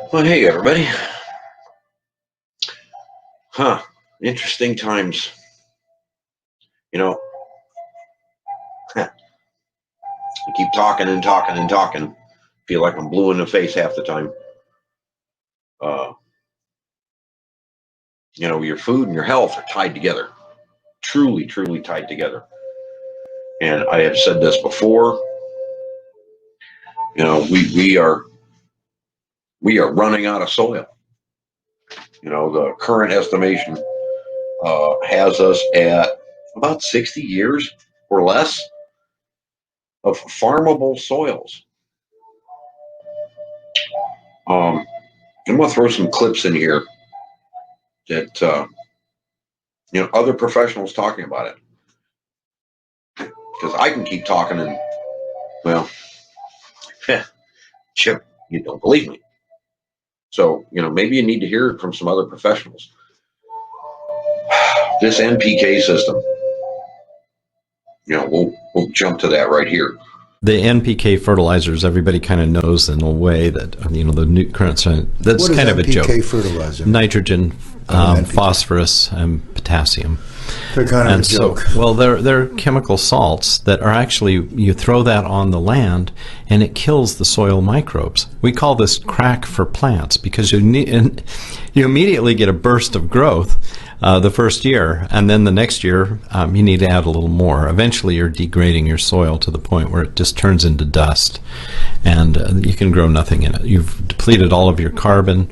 Well, hey everybody. Huh. Interesting times. You know, I keep talking and talking and talking. Feel like I'm blue in the face half the time. Uh, your food and your health are tied together. Truly, truly tied together. And I have said this before. We are running out of soil. The current estimation has us at about 60 years or less of farmable soils. I'm going to throw some clips in here that other professionals talking about it, because I can keep talking and, well, Chip, you don't believe me. So maybe you need to hear it from some other professionals. This NPK system, we'll jump to that right here. The NPK fertilizers, everybody kind of knows in a way that the new current that's kind of a joke. What is NPK fertilizer? Nitrogen, phosphorus, and potassium. They're kind of a joke. Well, they're chemical salts that are actually, you throw that on the land and it kills the soil microbes. We call this crack for plants because you immediately get a burst of growth the first year, and then the next year you need to add a little more. Eventually you're degrading your soil to the point where it just turns into dust and you can grow nothing in it. You've depleted all of your carbon,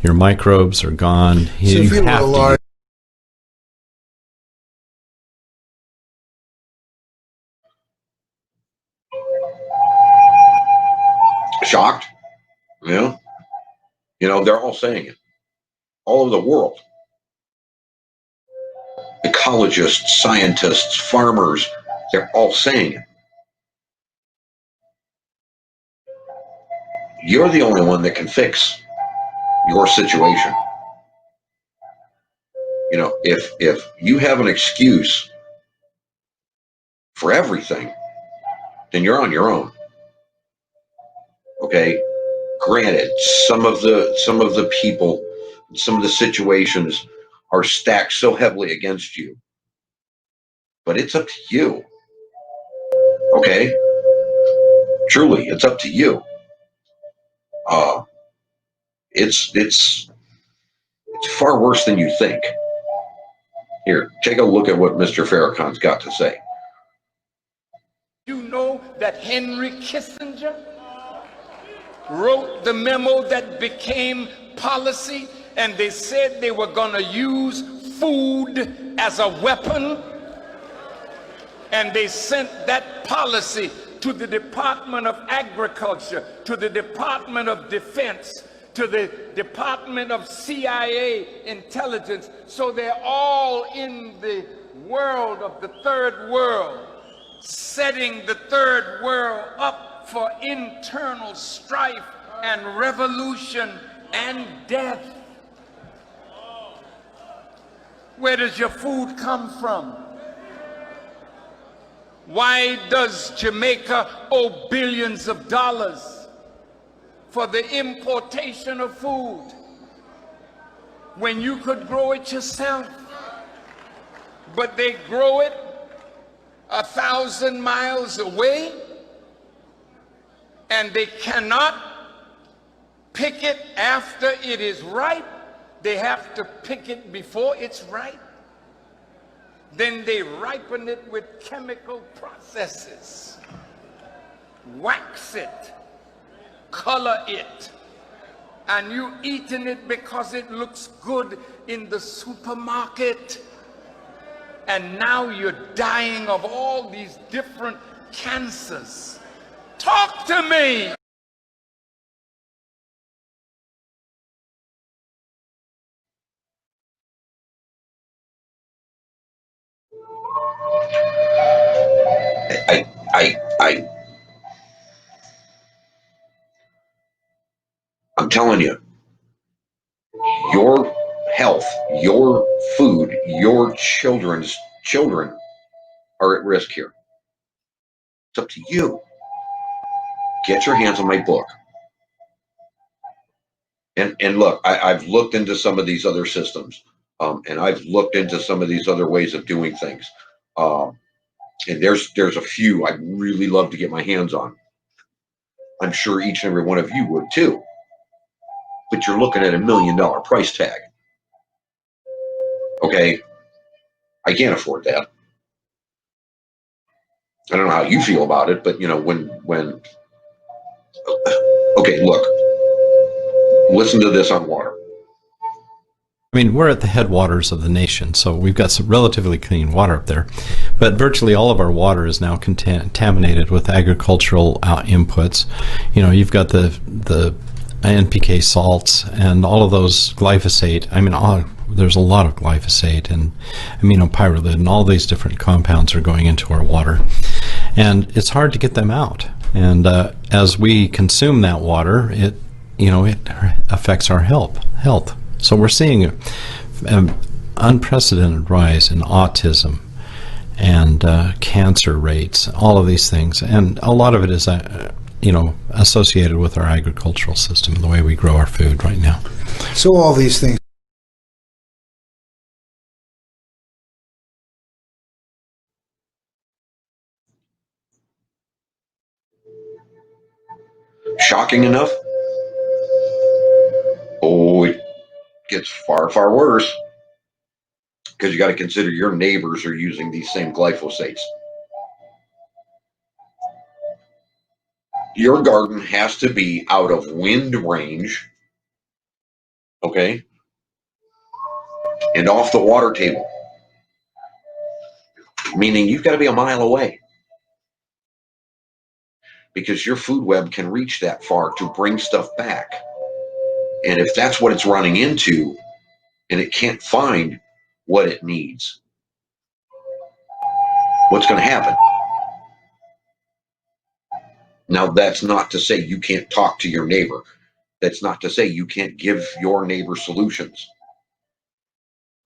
your microbes are gone. You have to Shocked? Yeah. They're all saying it. All over the world. Ecologists, scientists, farmers, they're all saying it. You're the only one that can fix your situation. If you have an excuse for everything, then you're on your own. Okay? Granted, some of the people, some of the situations are stacked so heavily against you. But it's up to you. Okay? Truly, it's up to you. It's far worse than you think. Here, take a look at what Mr. Farrakhan's got to say. You know that Henry Kissinger wrote the memo that became policy, and they said they were going to use food as a weapon, and they sent that policy to the Department of Agriculture, to the Department of Defense, to the Department of CIA intelligence. So they're all in the world of the third world, setting the third world up for internal strife and revolution and death. Where does your food come from? Why does Jamaica owe billions of dollars for the importation of food when you could grow it yourself? But they grow it 1,000 miles away, and they cannot pick it after it is ripe. They have to pick it before it's ripe. Then they ripen it with chemical processes, wax it, color it, and you eating it because it looks good in the supermarket. And now you're dying of all these different cancers. Talk to me. I'm telling you, your health, your food, your children's children are at risk here. It's up to you. Get your hands on my book. And look, I've looked into some of these other systems, and I've looked into some of these other ways of doing things. And there's a few I'd really love to get my hands on. I'm sure each and every one of you would too. But you're looking at $1 million price tag. Okay, I can't afford that. I don't know how you feel about it, but you know, when okay, look, listen to this on water. I mean, we're at the headwaters of the nation, so we've got some relatively clean water up there. But virtually all of our water is now contaminated with agricultural inputs. You know, you've got the NPK salts and all of those glyphosate. I mean, there's a lot of glyphosate and aminopyrrolid, and all these different compounds are going into our water. And it's hard to get them out. And as we consume that water, it affects our health. So we're seeing an unprecedented rise in autism and cancer rates, all of these things. And a lot of it is, associated with our agricultural system, the way we grow our food right now. So all these things. Shocking enough? Oh, it gets far, far worse. Because you got to consider your neighbors are using these same glyphosates. Your garden has to be out of wind range, okay, and off the water table. Meaning you've got to be a mile away. Because your food web can reach that far to bring stuff back. And if that's what it's running into, and it can't find what it needs, what's going to happen? Now, that's not to say you can't talk to your neighbor. That's not to say you can't give your neighbor solutions,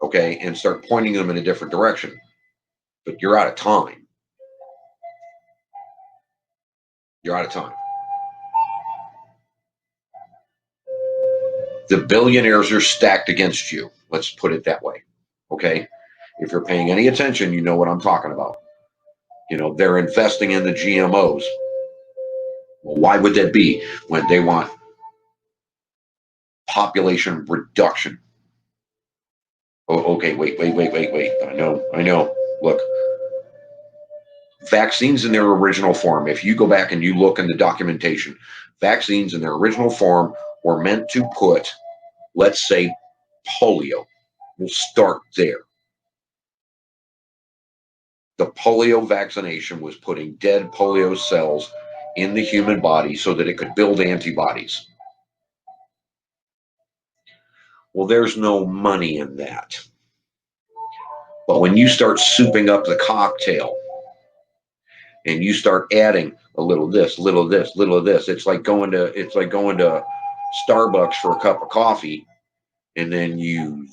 okay, and start pointing them in a different direction. But you're out of time. You're out of time. The billionaires are stacked against you. Let's put it that way. Okay? If you're paying any attention, you know what I'm talking about. You know, they're investing in the GMOs. Well, why would that be when they want population reduction? Oh, okay, wait. I know. Look, vaccines in their original form, if you go back and you look in the documentation, vaccines in their original form were meant to put, let's say, polio. We'll start there. The polio vaccination was putting dead polio cells in the human body so that it could build antibodies. Well, there's no money in that. But when you start souping up the cocktail and you start adding a little this, little this, little of this, it's like going to Starbucks for a cup of coffee, and then you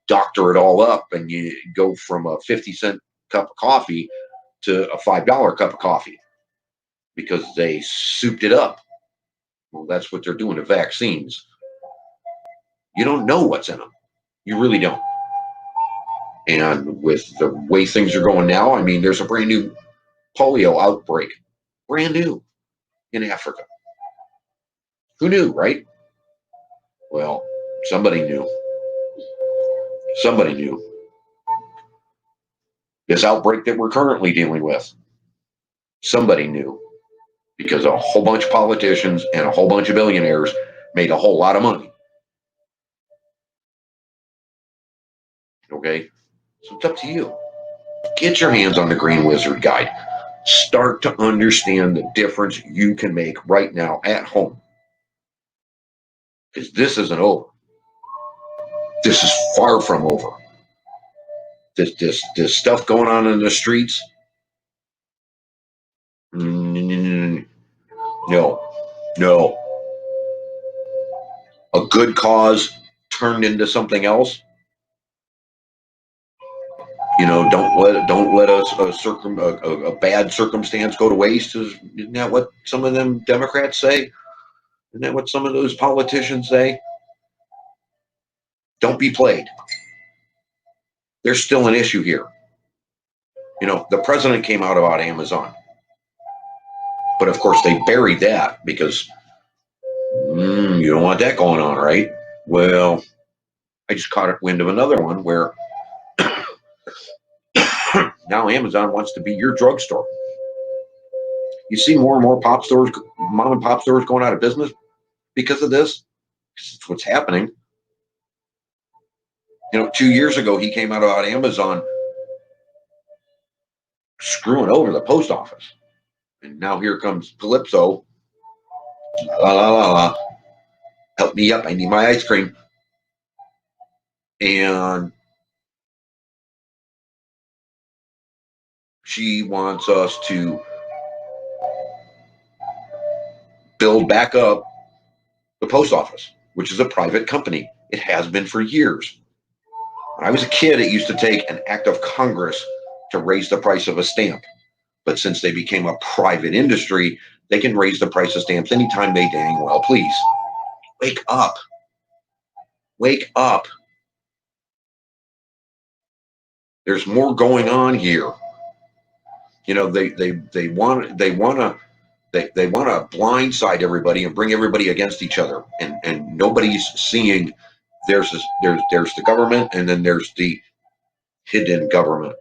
doctor it all up and you go from a 50-cent cup of coffee to a $5 cup of coffee because they souped it up. Well, that's what they're doing to vaccines. You don't know what's in them. You really don't. And with the way things are going now, I mean, there's a brand new polio outbreak. Brand new in Africa. Who knew, right? Well, somebody knew. Somebody knew. This outbreak that we're currently dealing with, somebody knew. Because a whole bunch of politicians and a whole bunch of billionaires made a whole lot of money. Okay? So it's up to you. Get your hands on the Green Wizard Guide. Start to understand the difference you can make right now at home. Because this isn't over. This is far from over. This stuff going on in the streets. No. A good cause turned into something else. You know, don't let a bad circumstance go to waste. Isn't that what some of them Democrats say? Isn't that what some of those politicians say? Don't be played. There's still an issue here. You know, the president came out about Amazon. But of course, they buried that because you don't want that going on, right? Well, I just caught wind of another one where now Amazon wants to be your drugstore. You see more and more pop stores, mom and pop stores going out of business because of this. It's what's happening. You know, 2 years ago, he came out about Amazon screwing over the post office. And now here comes Calypso. La, la, la, la. Help me up. I need my ice cream. And she wants us to build back up the post office, which is a private company. It has been for years. When I was a kid, it used to take an act of Congress to raise the price of a stamp. But since they became a private industry, they can raise the price of stamps anytime they dang well please. Wake up. Wake up. There's more going on here. You know, they want to blindside everybody and bring everybody against each other, and nobody's seeing there's the government, and then there's the hidden government,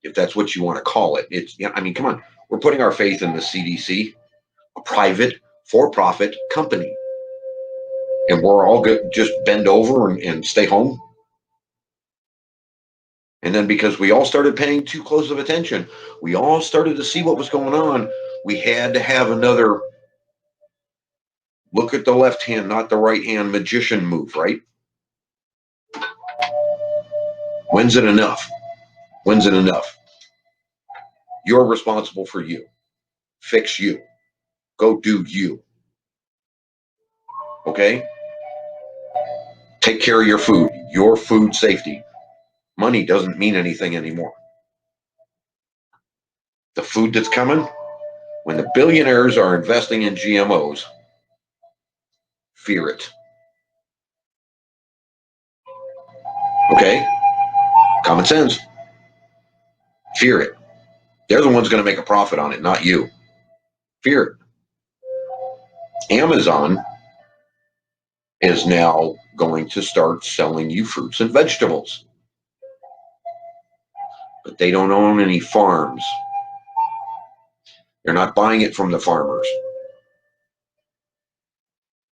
if that's what you want to call it. It's, yeah, I mean, come on, we're putting our faith in the CDC, a private for-profit company, and we're all good, just bend over and stay home. And then because we all started paying too close of attention, we all started to see what was going on, we had to have another look at the left hand, not the right hand magician move, right? When's it enough? When's it enough? You're responsible for you. Fix you. Go do you. Okay? Take care of your food safety. Money doesn't mean anything anymore. The food that's coming, when the billionaires are investing in GMOs, fear it. Okay? Common sense. Fear it. They're the ones going to make a profit on it, not you. Fear it. Amazon is now going to start selling you fruits and vegetables. But they don't own any farms. They're not buying it from the farmers.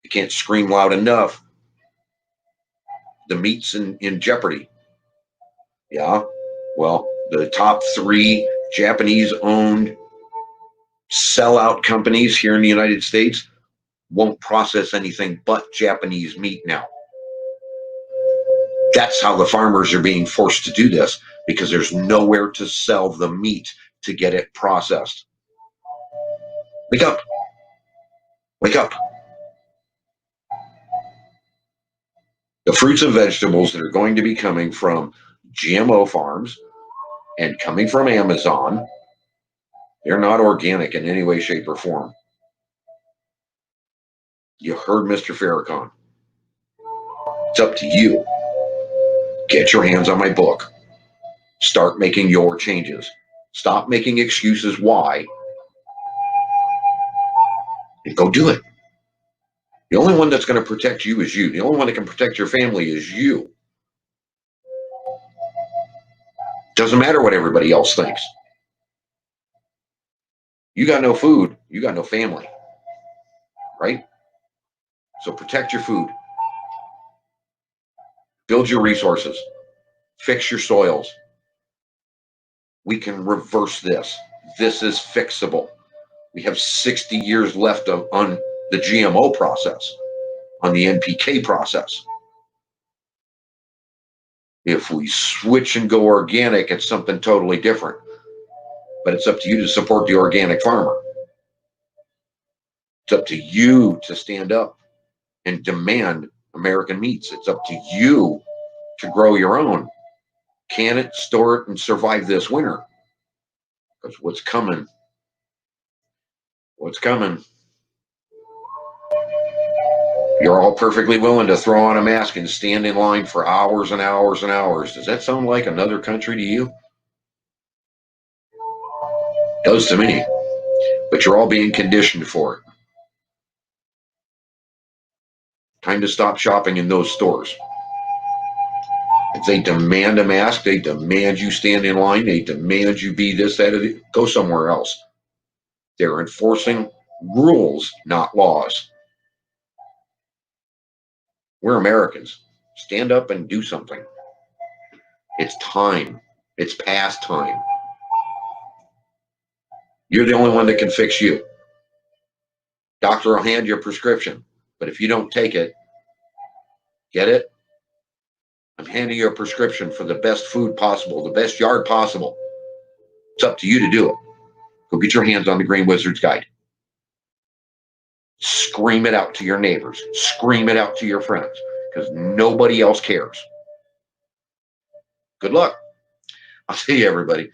You can't scream loud enough. The meat's in jeopardy. Yeah, well, the top 3 Japanese-owned sellout companies here in the United States won't process anything but Japanese meat now. That's how the farmers are being forced to do this, because there's nowhere to sell the meat to get it processed. Wake up. Wake up. The fruits and vegetables that are going to be coming from GMO farms and coming from Amazon, they're not organic in any way, shape, or form. You heard Mr. Farrakhan. It's up to you. Get your hands on my book. Start making your changes. Stop making excuses why. And go do it. The only one that's going to protect you is you. The only one that can protect your family is you. Doesn't matter what everybody else thinks. You got no food, you got no family. Right? So protect your food. Build your resources. Fix your soils. We can reverse this. This is fixable. We have 60 years left on the GMO process, on the NPK process. If we switch and go organic, it's something totally different. But it's up to you to support the organic farmer. It's up to you to stand up and demand American meats. It's up to you to grow your own. Can it, store it, and survive this winter? Because what's coming? What's coming? You're all perfectly willing to throw on a mask and stand in line for hours and hours and hours. Does that sound like another country to you? It does to me. But you're all being conditioned for it. Time to stop shopping in those stores. If they demand a mask, they demand you stand in line, they demand you be this, that, or the, go somewhere else. They're enforcing rules, not laws. We're Americans. Stand up and do something. It's time. It's past time. You're the only one that can fix you. Doctor will hand you a prescription, but if you don't take it, get it? I'm handing you a prescription for the best food possible, the best yard possible. It's up to you to do it. Go get your hands on the Green Wizard's Guide. Scream it out to your neighbors. Scream it out to your friends, because nobody else cares. Good luck. I'll see you, everybody.